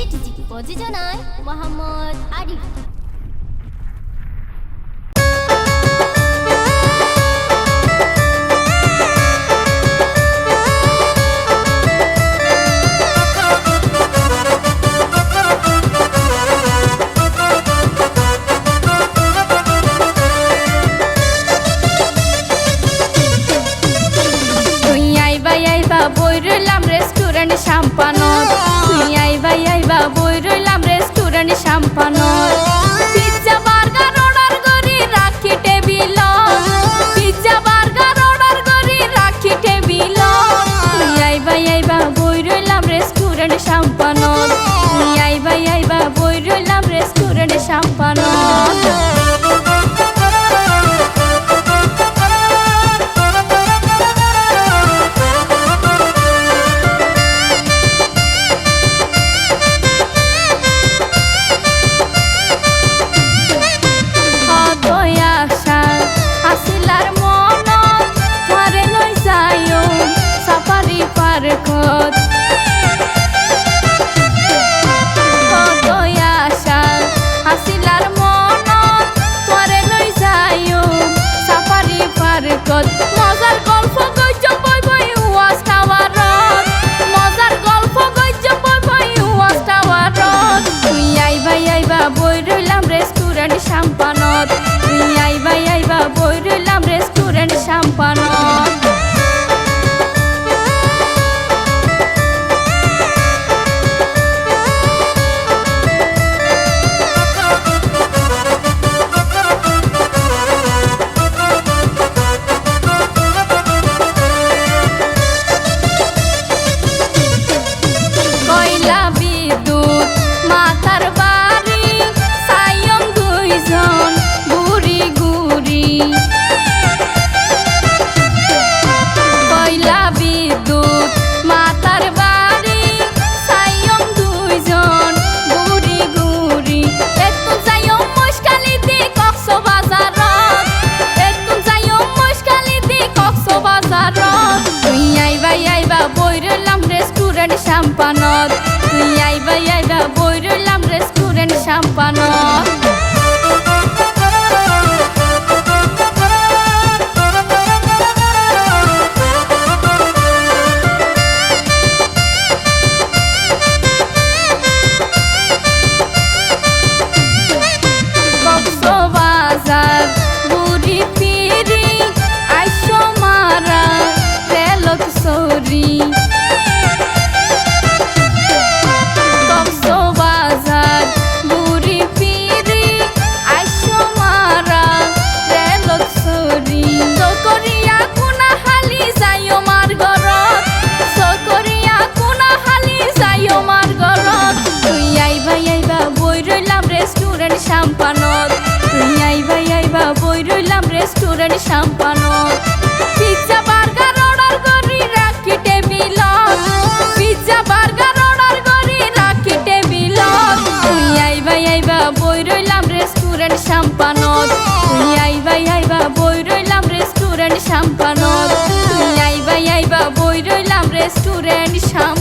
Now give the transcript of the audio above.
এনসিটিজি প্রযোজনায় মোহাম্মদ আরিফ। বই রইলাম রেস্টুরেন্ট শাম্পানত, তুই আইবা বই রইলাম রেস্টুরেন্ট শাম্পানত। পিজ্জা বার্গার অর্ডার করি রাখি টেবিল, পিজ্জা বার্গার অর্ডার করি রাখি টেবিল। তুই আইবা বই রইলাম রেস্টুরেন্ট শাম্পানত, তুই আইবা বই রইলাম রেস্টুরেন্ট শাম্পানত। মজার গল্প গজ্জ বই বই ওয়াজ টাওয়ারত, মজার গল্প গজ্জ বই বই ওয়াজ টাওয়ারত। তুই আইবা বই রইলাম রেস্টুরেন্ট শাম্পানত, তুই আইবা বই রইলাম রেস্টুরেন্ট শাম্পানত। শাম্পানত, তুই আইবা বই রইলাম রেস্টুরেন্ট শাম্পানত। কক্সবাজার বুড়ি ফিরি আইসো মারা রেলত সরি, শাম্পানত, তুই আইবা বই রইলাম রেস্টুরেন্ট শাম্পানত। পিজ্জা বার্গার অর্ডার করি রাখি টেবিল, পিজ্জা বার্গার অর্ডার করি রাখি টেবিল। তুই আইবা বই রইলাম রেস্টুরেন্ট শাম্পানত, তুই আইবা বই রইলাম রেস্টুরেন্ট শাম্পানত, তুই আইবা বই রইলাম রেস্টুরেন্ট শাম্পানত।